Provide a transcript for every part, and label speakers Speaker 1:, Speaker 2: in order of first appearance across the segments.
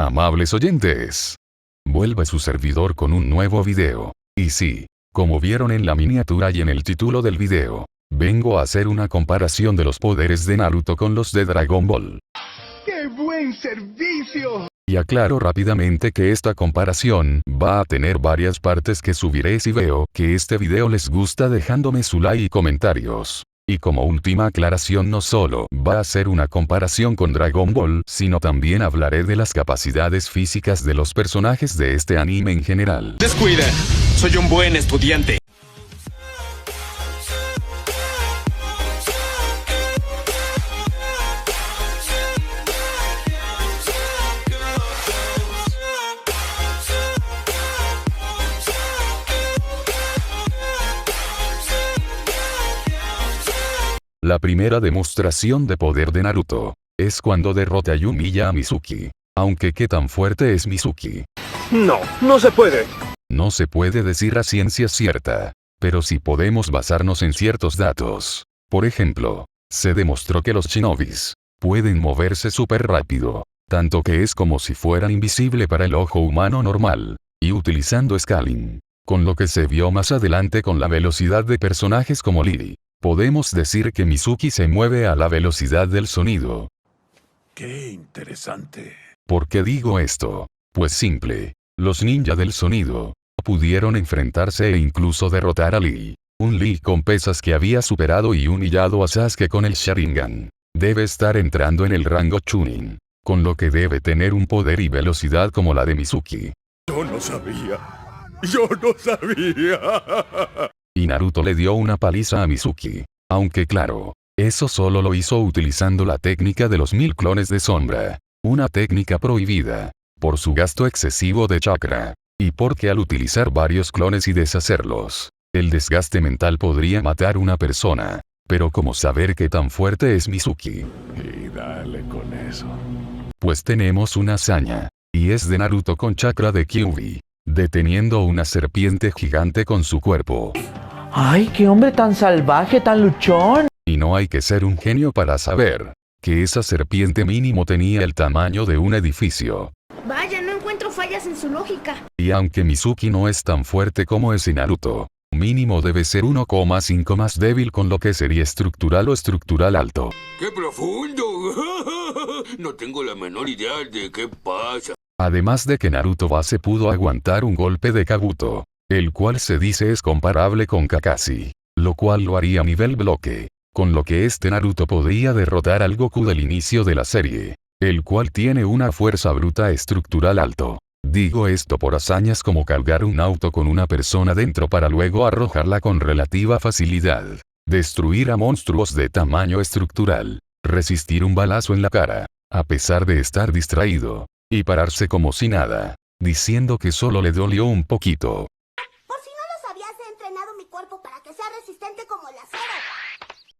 Speaker 1: Amables oyentes, vuelve su servidor con un nuevo video. Y sí, como vieron en la miniatura y en el título del video, vengo a hacer una comparación de los poderes de Naruto con los de Dragon Ball.
Speaker 2: ¡Qué buen servicio!
Speaker 1: Y aclaro rápidamente que esta comparación va a tener varias partes que subiré si veo que este video les gusta dejándome su like y comentarios. Y como última aclaración, no solo va a ser una comparación con Dragon Ball, sino también hablaré de las capacidades físicas de los personajes de este anime en general.
Speaker 3: Descuida, soy un buen estudiante.
Speaker 1: La primera demostración de poder de Naruto es cuando derrota y humilla a Mizuki. Aunque ¿qué tan fuerte es Mizuki?
Speaker 2: No se puede.
Speaker 1: No se puede decir a ciencia cierta, pero sí podemos basarnos en ciertos datos. Por ejemplo, se demostró que los shinobis pueden moverse súper rápido, tanto que es como si fueran invisible para el ojo humano normal, y utilizando scaling, con lo que se vio más adelante con la velocidad de personajes como Lee. Podemos decir que Mizuki se mueve a la velocidad del sonido.
Speaker 4: ¡Qué interesante!
Speaker 1: ¿Por qué digo esto? Pues simple. Los ninja del sonido pudieron enfrentarse e incluso derrotar a Lee. Un Lee con pesas que había superado y humillado a Sasuke con el Sharingan. Debe estar entrando en el rango Chunin, con lo que debe tener un poder y velocidad como la de Mizuki.
Speaker 4: Yo no sabía. Yo no sabía.
Speaker 1: Y Naruto le dio una paliza a Mizuki. Aunque claro, eso solo lo hizo utilizando la técnica de los 1000 clones de sombra. Una técnica prohibida, por su gasto excesivo de chakra. Y porque al utilizar varios clones y deshacerlos, el desgaste mental podría matar a una persona. Pero ¿cómo saber qué tan fuerte es Mizuki?
Speaker 4: Y dale con eso.
Speaker 1: Pues tenemos una hazaña. Y es de Naruto con chakra de Kyuubi, deteniendo una serpiente gigante con su cuerpo.
Speaker 5: ¡Ay, qué hombre tan salvaje, tan luchón!
Speaker 1: Y no hay que ser un genio para saber que esa serpiente mínimo tenía el tamaño de un edificio.
Speaker 6: Vaya, no encuentro fallas en su lógica.
Speaker 1: Y aunque Mizuki no es tan fuerte como ese Naruto, mínimo debe ser 1,5 más débil, con lo que sería estructural o estructural alto.
Speaker 7: ¡Qué profundo! No tengo la menor idea de qué pasa.
Speaker 1: Además de que Naruto base pudo aguantar un golpe de Kabuto, el cual se dice es comparable con Kakashi, lo cual lo haría a nivel bloque, con lo que este Naruto podría derrotar al Goku del inicio de la serie, el cual tiene una fuerza bruta estructural alto. Digo esto por hazañas como cargar un auto con una persona dentro para luego arrojarla con relativa facilidad, destruir a monstruos de tamaño estructural, resistir un balazo en la cara, a pesar de estar distraído, y pararse como si nada, diciendo que solo le dolió un poquito.
Speaker 6: Por si no lo sabías, he entrenado mi cuerpo para que sea resistente como el acero.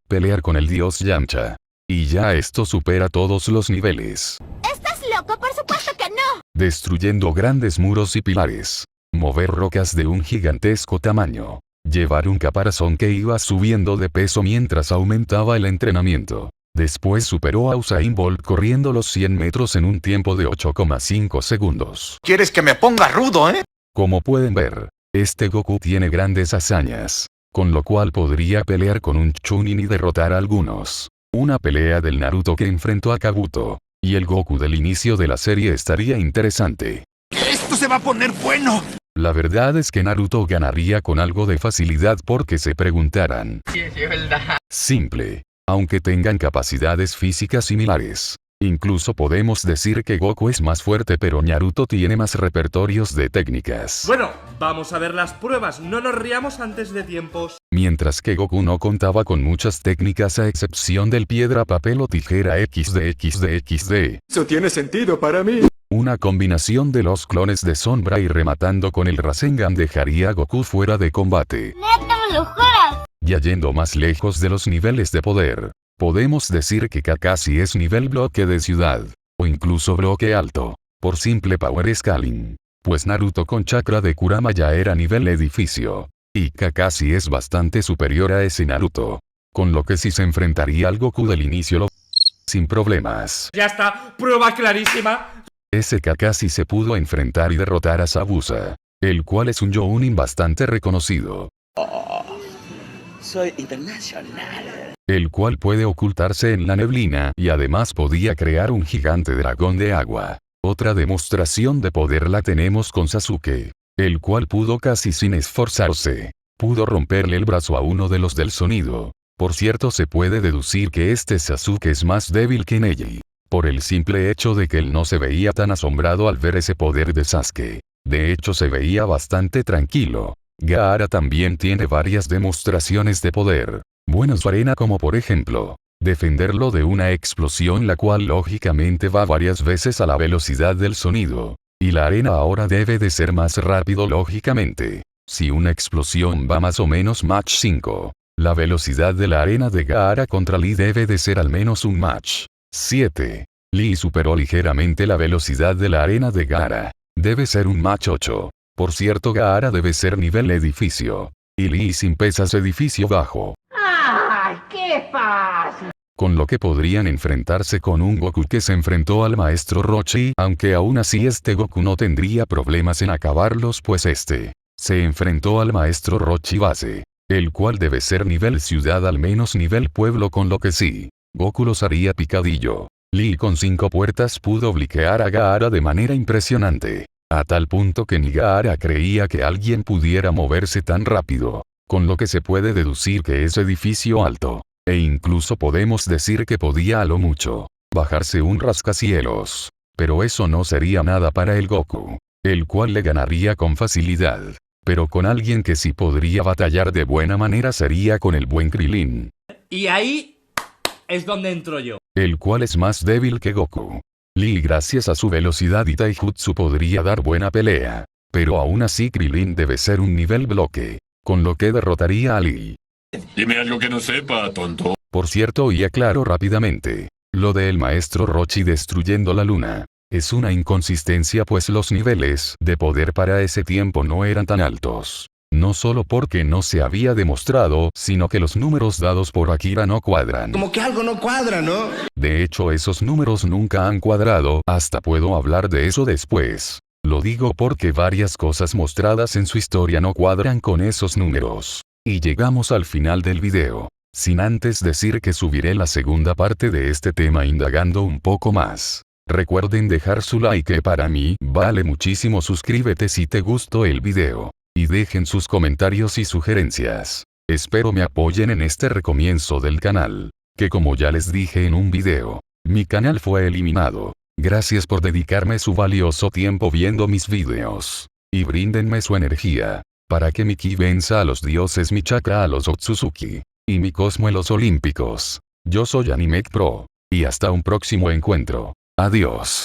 Speaker 1: Pelear con el dios Yamcha. Y ya esto supera todos los niveles.
Speaker 6: ¿Estás loco? Por supuesto que no.
Speaker 1: Destruyendo grandes muros y pilares. Mover rocas de un gigantesco tamaño. Llevar un caparazón que iba subiendo de peso mientras aumentaba el entrenamiento. Después superó a Usain Bolt corriendo los 100 metros en un tiempo de 8,5 segundos.
Speaker 3: ¿Quieres que me ponga rudo,
Speaker 1: Como pueden ver, este Goku tiene grandes hazañas, con lo cual podría pelear con un Chunin y derrotar a algunos. Una pelea del Naruto que enfrentó a Kabuto, y el Goku del inicio de la serie estaría interesante.
Speaker 3: ¡Esto se va a poner bueno!
Speaker 1: La verdad es que Naruto ganaría con algo de facilidad porque se preguntarán.
Speaker 5: Sí, es verdad.
Speaker 1: Simple. Aunque tengan capacidades físicas similares. Incluso podemos decir que Goku es más fuerte, pero Naruto tiene más repertorios de técnicas.
Speaker 8: Bueno, vamos a ver las pruebas, no nos riamos antes de tiempos.
Speaker 1: Mientras que Goku no contaba con muchas técnicas a excepción del piedra, papel o tijera XD.
Speaker 2: Eso tiene sentido para mí.
Speaker 1: Una combinación de los clones de sombra y rematando con el Rasengan dejaría a Goku fuera de combate.
Speaker 6: ¡Neta, me lo juras!
Speaker 1: Ya yendo más lejos de los niveles de poder, podemos decir que Kakashi es nivel bloque de ciudad, o incluso bloque alto, por simple power scaling. Pues Naruto con chakra de Kurama ya era nivel edificio, y Kakashi es bastante superior a ese Naruto, con lo que si se enfrentaría al Goku del inicio lo sin problemas.
Speaker 8: Ya está, prueba clarísima.
Speaker 1: ese Kakashi se pudo enfrentar y derrotar a Zabuza, el cual es un Jounin bastante reconocido.
Speaker 9: Soy internacional.
Speaker 1: El cual puede ocultarse en la neblina y además podía crear un gigante dragón de agua. Otra demostración de poder la tenemos con Sasuke, el cual pudo casi sin esforzarse, pudo romperle el brazo a uno de los del sonido. Por cierto, se puede deducir que este Sasuke es más débil que Neji, por el simple hecho de que él no se veía tan asombrado al ver ese poder de Sasuke. De hecho se veía bastante tranquilo. Gaara también tiene varias demostraciones de poder. Bueno, su arena, como por ejemplo, defenderlo de una explosión, la cual lógicamente va varias veces a la velocidad del sonido. Y la arena ahora debe de ser más rápido lógicamente. Si una explosión va más o menos Mach 5, la velocidad de la arena de Gaara contra Lee debe de ser al menos un Mach 7. Lee superó ligeramente la velocidad de la arena de Gaara. Debe ser un Mach 8. Por cierto, Gaara debe ser nivel edificio. Y Lee sin pesas edificio bajo.
Speaker 5: ¡Ay, qué fácil!
Speaker 1: Con lo que podrían enfrentarse con un Goku que se enfrentó al maestro Rochi, aunque aún así este Goku no tendría problemas en acabarlos, pues este se enfrentó al maestro Rochi base, el cual debe ser nivel ciudad, al menos nivel pueblo, con lo que sí, Goku los haría picadillo. Lee con 5 puertas pudo bloquear a Gaara de manera impresionante, a tal punto que ni Gaara creía que alguien pudiera moverse tan rápido, con lo que se puede deducir que es edificio alto. E incluso podemos decir que podía a lo mucho bajarse un rascacielos. Pero eso no sería nada para el Goku, el cual le ganaría con facilidad. Pero con alguien que sí podría batallar de buena manera sería con el buen Krillin.
Speaker 8: Y ahí es donde entro yo.
Speaker 1: El cual es más débil que Goku. Lee, gracias a su velocidad y taijutsu, podría dar buena pelea. Pero aún así Krillin debe ser un nivel bloque, con lo que derrotaría a Lee.
Speaker 4: Dime algo que no sepa, tonto.
Speaker 1: Por cierto, y aclaro rápidamente, lo del maestro Rochi destruyendo la luna es una inconsistencia, pues los niveles de poder para ese tiempo no eran tan altos. No solo porque no se había demostrado, sino que los números dados por Akira no cuadran.
Speaker 3: Como que algo no cuadra, ¿no?
Speaker 1: De hecho, esos números nunca han cuadrado, hasta puedo hablar de eso después. Lo digo porque varias cosas mostradas en su historia no cuadran con esos números. Y llegamos al final del video. Sin antes decir que subiré la segunda parte de este tema indagando un poco más. Recuerden dejar su like, que para mí vale muchísimo. Suscríbete si te gustó el video. Y dejen sus comentarios y sugerencias. Espero me apoyen en este recomienzo del canal. Que como ya les dije en un video, mi canal fue eliminado. Gracias por dedicarme su valioso tiempo viendo mis videos. Y bríndenme su energía, para que mi ki venza a los dioses, mi chakra a los Otsutsuki, y mi Cosmo a los olímpicos. Yo soy Animec Pro. Y hasta un próximo encuentro. Adiós.